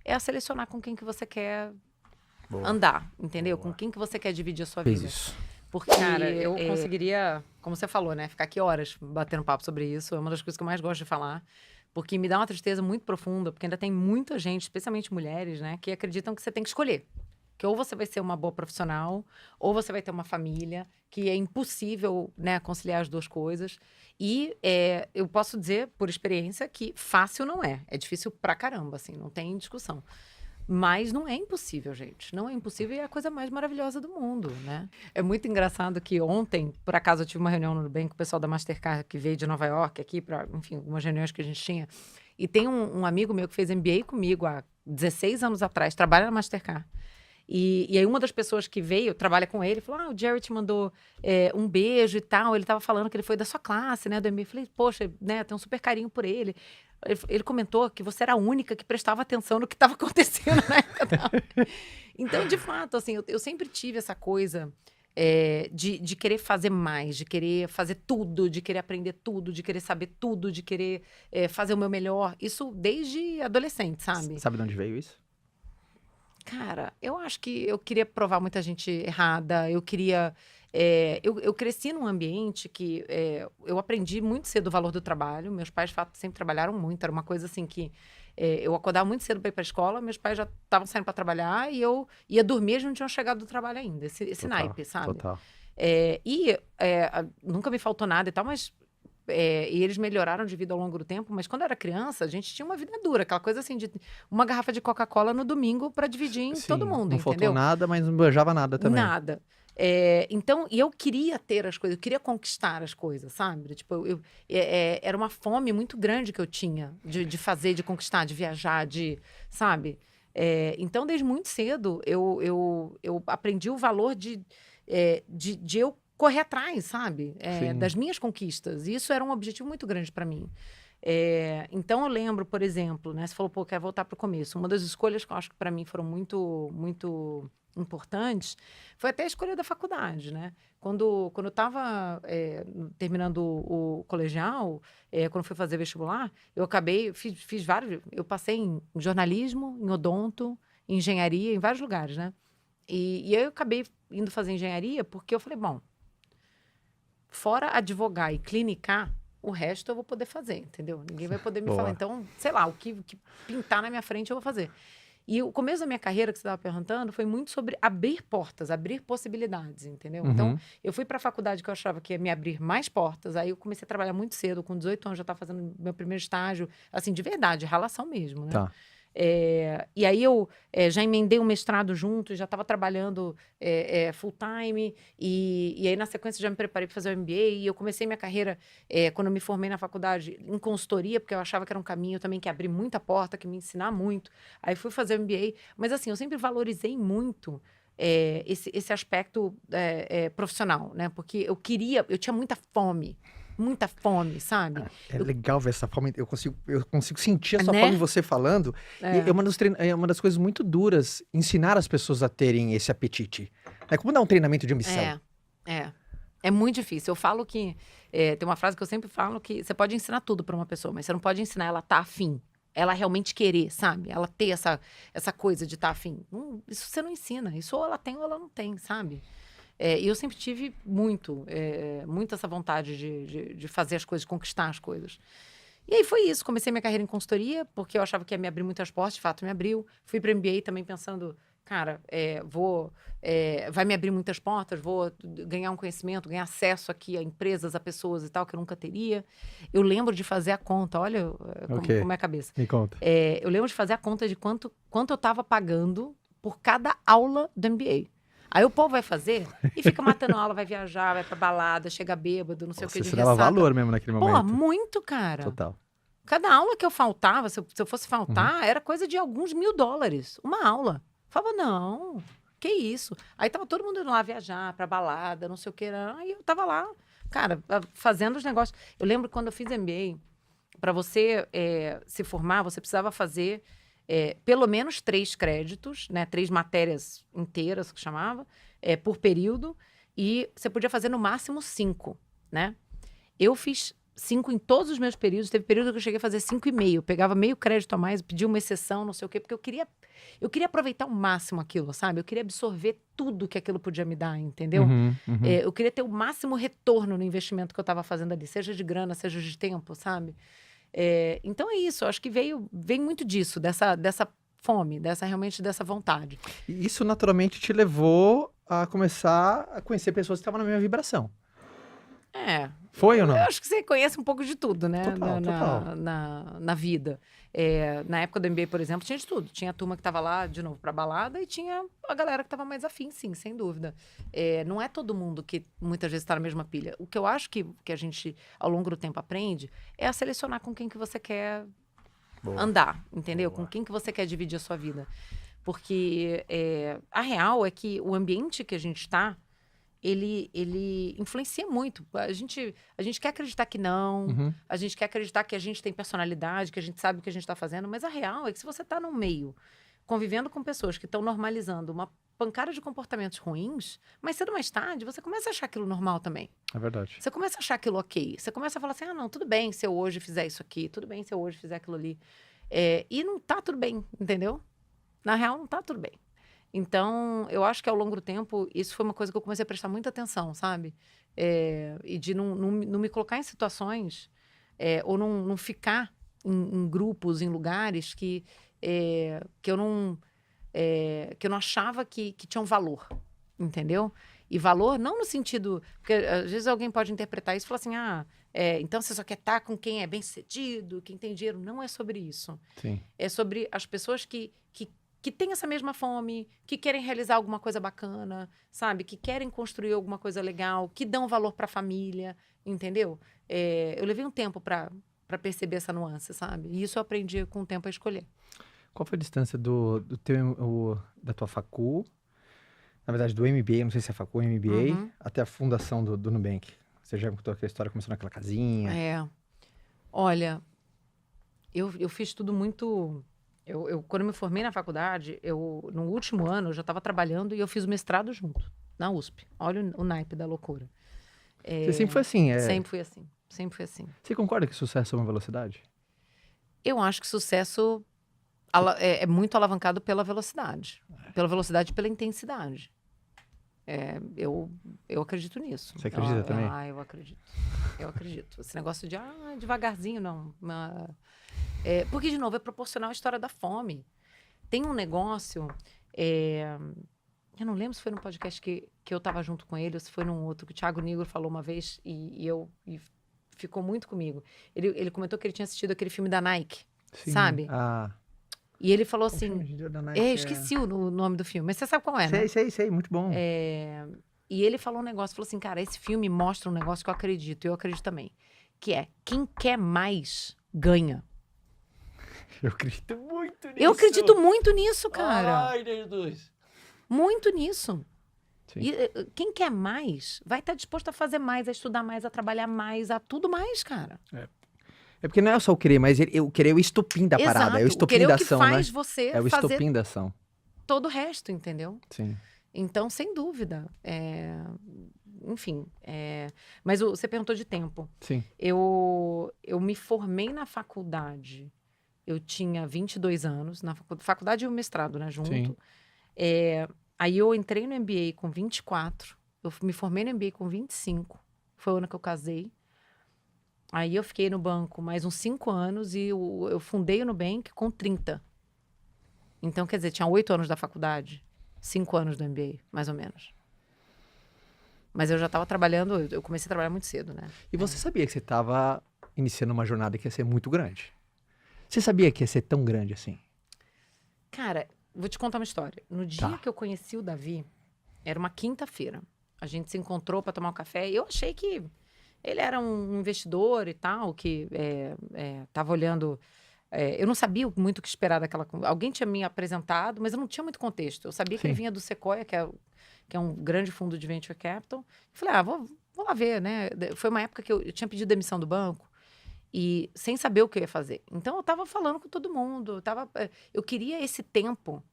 é a selecionar com quem que você quer Boa. andar, entendeu? Boa. Com quem que você quer dividir a sua Fez vida. isso. Porque, Cara, eu conseguiria, como você falou, né? Ficar aqui horas batendo papo sobre isso. É uma das coisas que eu mais gosto de falar. Porque me dá uma tristeza muito profunda, porque ainda tem muita gente, especialmente mulheres, né? Que acreditam que você tem que escolher. Que ou você vai ser uma boa profissional, ou você vai ter uma família, que é impossível, né, conciliar as duas coisas. E eu posso dizer, por experiência, que fácil não é. É difícil pra caramba, assim, não tem discussão. Mas não é impossível, gente. Não é impossível e é a coisa mais maravilhosa do mundo, né? É muito engraçado que ontem, por acaso, eu tive uma reunião no Nubank com o pessoal da Mastercard que veio de Nova York aqui, para, enfim, algumas reuniões que a gente tinha. E tem um amigo meu que fez MBA comigo há 16 anos atrás, trabalha na Mastercard. E aí uma das pessoas que veio, trabalha com ele, falou, o Jerry te mandou um beijo e tal. Ele tava falando que ele foi da sua classe, né, do MBA. Eu falei, poxa, né, tem um super carinho por ele. Ele comentou que você era a única que prestava atenção no que estava acontecendo na época. Então, de fato, assim, eu sempre tive essa coisa de querer fazer mais, de querer fazer tudo, de querer aprender tudo, de querer saber tudo, de querer fazer o meu melhor. Isso desde adolescente, sabe? Sabe de onde veio isso? Cara, eu acho que eu queria provar muita gente errada, eu queria... eu cresci num ambiente que eu aprendi muito cedo o valor do trabalho. Meus pais, de fato, sempre trabalharam muito. Era uma coisa assim que eu acordava muito cedo para ir para a escola, meus pais já estavam saindo para trabalhar e eu ia dormir, eles não tinham chegado do trabalho ainda. Esse Total, naipe, sabe? Total. Nunca me faltou nada e tal, mas... e eles melhoraram de vida ao longo do tempo, mas quando eu era criança, a gente tinha uma vida dura, aquela coisa assim de uma garrafa de Coca-Cola no domingo para dividir em Sim, todo mundo, não entendeu? faltou nada, mas não beijava nada também. Nada. Então, e eu queria ter as coisas, eu queria conquistar as coisas, sabe? Tipo, era uma fome muito grande que eu tinha de fazer, de conquistar, de viajar, sabe? Então, desde muito cedo, eu aprendi o valor de eu correr atrás, sabe? Das minhas conquistas. E isso era um objetivo muito grande para mim. Então, eu lembro, por exemplo, né? Você falou, pô, quer voltar para o começo. Uma das escolhas que eu acho que para mim foram muito, muito importantes foi até a escolha da faculdade, né? Quando eu estava terminando o colegial, quando fui fazer vestibular, eu acabei, fiz vários... Eu passei em jornalismo, em odonto, em engenharia, em vários lugares, né? E aí eu acabei indo fazer engenharia porque eu falei, bom, fora advogar e clinicar, o resto eu vou poder fazer, entendeu? Ninguém vai poder me falar. Então, sei lá, o que pintar na minha frente eu vou fazer. E o começo da minha carreira, que você estava perguntando, foi muito sobre abrir portas, abrir possibilidades, entendeu? Então, eu fui para a faculdade que eu achava que ia me abrir mais portas. Aí eu comecei a trabalhar muito cedo, com 18 anos já estava fazendo meu primeiro estágio, assim, de verdade, relação mesmo, né? Tá. E aí eu já emendei um mestrado junto, já estava trabalhando full time, e aí na sequência já me preparei para fazer o MBA, e eu comecei minha carreira, quando eu me formei na faculdade, em consultoria, porque eu achava que era um caminho também que abria muita porta, que me ensinar muito. Aí fui fazer o MBA, mas assim, eu sempre valorizei muito esse aspecto profissional, né? Porque eu tinha muita fome, sabe? Legal ver essa fome. Eu consigo sentir a sua Né? fome você falando. E é uma das coisas muito duras ensinar as pessoas a terem esse apetite. É como dar um treinamento de ambição. É muito difícil. Eu falo que... tem uma frase que eu sempre falo que você pode ensinar tudo para uma pessoa, mas você não pode ensinar ela a estar afim. Ela realmente querer, sabe? Ela ter essa coisa de estar afim. Isso você não ensina. Isso ou ela tem ou ela não tem, sabe? E eu sempre tive muito essa vontade de fazer as coisas, conquistar as coisas. E aí foi isso. Comecei minha carreira em consultoria, porque eu achava que ia me abrir muitas portas. De fato, me abriu. Fui para o MBA também pensando, cara, vai me abrir muitas portas, vou ganhar um conhecimento, ganhar acesso aqui a empresas, a pessoas e tal, que eu nunca teria. Eu lembro de fazer a conta, olha como é a cabeça. Me conta. Eu lembro de fazer a conta de quanto eu estava pagando por cada aula do MBA. Aí o povo vai fazer e fica matando aula, vai viajar, vai pra balada, chega bêbado, não sei o que. Você dava valor mesmo naquele momento. Pô, muito, cara. Total. Cada aula que eu faltava, se eu fosse faltar, era coisa de alguns $1.000. Uma aula. Falava, não, que isso? Aí tava todo mundo indo lá viajar, pra balada, não sei o que. Aí eu tava lá, cara, fazendo os negócios. Eu lembro quando eu fiz MBA, pra você se formar, você precisava fazer... pelo menos 3 créditos, né? 3 matérias inteiras, que chamava, por período, e você podia fazer no máximo 5, né? Eu fiz 5 em todos os meus períodos. Teve período que eu cheguei a fazer 5,5. Pegava meio crédito a mais, pedia uma exceção, não sei o quê, porque eu queria aproveitar ao máximo aquilo, sabe? Eu queria absorver tudo que aquilo podia me dar, entendeu? Eu queria ter o máximo retorno no investimento que eu estava fazendo ali, seja de grana, seja de tempo, sabe? Então é isso, eu acho que vem muito disso, dessa fome, realmente dessa vontade. E isso naturalmente te levou a começar a conhecer pessoas que estavam na mesma vibração. Foi ou não? Eu acho que você conhece um pouco de tudo, né? Total. Na vida. Na época do MBA, por exemplo, tinha de tudo. Tinha a turma que estava lá, de novo, pra balada, e tinha a galera que estava mais afim, sim, sem dúvida. Não é todo mundo que muitas vezes está na mesma pilha. O que eu acho que a gente, ao longo do tempo, aprende é a selecionar com quem que você quer andar, entendeu? Com quem que você quer dividir a sua vida. Porque a real é que o ambiente que a gente está, ele influencia muito. A gente quer acreditar que não, a gente quer acreditar que a gente tem personalidade, que a gente sabe o que a gente está fazendo, mas a real é que se você está no meio, convivendo com pessoas que estão normalizando uma pancada de comportamentos ruins, mais cedo ou mais tarde, você começa a achar aquilo normal também. É verdade. Você começa a achar aquilo ok. Você começa a falar assim, não, tudo bem se eu hoje fizer isso aqui, tudo bem se eu hoje fizer aquilo ali. E não tá tudo bem, entendeu? Na real, não tá tudo bem. Então, eu acho que ao longo do tempo, isso foi uma coisa que eu comecei a prestar muita atenção, sabe? E de não me colocar em situações, ou não ficar em grupos, em lugares que eu não achava que tinham valor, entendeu? E valor não no sentido... Porque às vezes alguém pode interpretar isso e falar assim, então você só quer estar com quem é bem-sucedido, quem tem dinheiro. Não é sobre isso. Sim. É sobre as pessoas que têm essa mesma fome, que querem realizar alguma coisa bacana, sabe? Que querem construir alguma coisa legal, que dão valor para a família, entendeu? Eu levei um tempo para perceber essa nuance, sabe? E isso eu aprendi com o tempo a escolher. Qual foi a distância da tua facul, na verdade do MBA, não sei se é facul ou MBA, até a fundação do Nubank? Você já contou aquela história, começou naquela casinha? Olha, eu fiz tudo muito... Quando eu me formei na faculdade, no último ano, eu já estava trabalhando e eu fiz o mestrado junto, na USP. Olha o naipe da loucura. Você sempre foi assim? Sempre fui assim, sempre fui assim. Você concorda que sucesso é uma velocidade? Eu acho que sucesso é muito alavancado pela velocidade. Pela velocidade e pela intensidade. Eu acredito nisso. Você acredita também? Eu acredito. Eu acredito. Esse negócio de, devagarzinho, não. Porque, de novo, é proporcional à história da fome. Tem um negócio... eu não lembro se foi num podcast que eu estava junto com ele ou se foi num outro, que o Thiago Nigro falou uma vez e ficou muito comigo. Ele comentou que ele tinha assistido aquele filme da Nike, sabe? E ele falou assim... esqueci o nome do filme, mas você sabe qual é, né? Sei, muito bom. E ele falou um negócio, falou assim, cara, esse filme mostra um negócio que eu acredito também, que é, quem quer mais, ganha. Eu acredito muito nisso. Eu acredito muito nisso, cara. Ai, Jesus. Muito nisso. Sim. E quem quer mais, vai estar disposto a fazer mais, a estudar mais, a trabalhar mais, a tudo mais, cara. É porque não é só o querer, mas o querer é o estopim da parada. É o estopim da ação, né? Faz você é o estopim da ação. Todo o resto, entendeu? Sim. Então, sem dúvida. Enfim. Mas você perguntou de tempo. Sim. Eu me formei na faculdade. Eu tinha 22 anos. Na faculdade e o mestrado, né? Junto. Sim. Aí eu entrei no MBA com 24. Eu me formei no MBA com 25. Foi o ano que eu casei. Aí eu fiquei no banco mais uns 5 anos e eu fundei o Nubank com 30. Então, quer dizer, tinha 8 anos da faculdade, 5 anos do MBA, mais ou menos. Mas eu já estava trabalhando, eu comecei a trabalhar muito cedo, né? E você sabia que você estava iniciando uma jornada que ia ser muito grande? Você sabia que ia ser tão grande assim? Cara, vou te contar uma história. No dia que eu conheci o Davi, era uma quinta-feira. A gente se encontrou para tomar um café e eu achei que ele era um investidor e tal, que estava olhando... eu não sabia muito o que esperar daquela... Alguém tinha me apresentado, mas eu não tinha muito contexto. Eu sabia que ele vinha do Sequoia, que é um grande fundo de venture capital. Eu falei, vou lá ver, né? Foi uma época que eu tinha pedido demissão do banco e sem saber o que eu ia fazer. Então, eu estava falando com todo mundo. Eu queria esse tempo,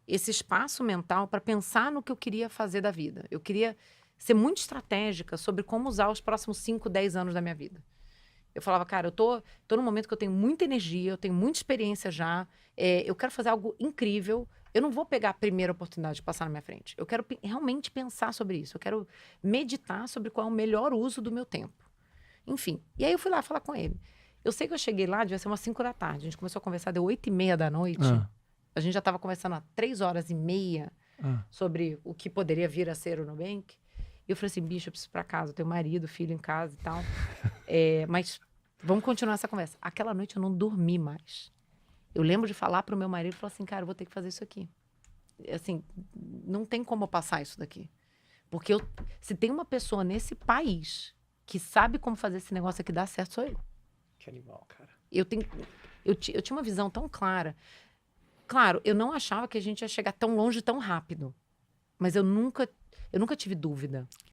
esse espaço mental para pensar no que eu queria fazer da vida. Eu queria ser muito estratégica sobre como usar os próximos 5, 10 anos da minha vida. Eu falava, cara, eu tô num momento que eu tenho muita energia, eu tenho muita experiência já, eu quero fazer algo incrível, eu não vou pegar a primeira oportunidade de passar na minha frente. Eu quero realmente pensar sobre isso, eu quero meditar sobre qual é o melhor uso do meu tempo. Enfim, e aí eu fui lá falar com ele. Eu sei que eu cheguei lá, devia ser umas 5 da tarde, a gente começou a conversar, deu 8h30 da noite, a gente já estava conversando há 3h30 sobre o que poderia vir a ser o Nubank. E eu falei assim, bicho, eu preciso ir pra casa, eu tenho marido, filho em casa e tal. Mas vamos continuar essa conversa. Aquela noite eu não dormi mais. Eu lembro de falar pro meu marido, falar assim, cara, eu vou ter que fazer isso aqui. Assim, não tem como eu passar isso daqui. Porque se tem uma pessoa nesse país que sabe como fazer esse negócio aqui dar certo, sou eu. Que animal, cara. Eu tinha uma visão tão clara. Claro, eu não achava que a gente ia chegar tão longe tão rápido. Mas eu nunca tive dúvida.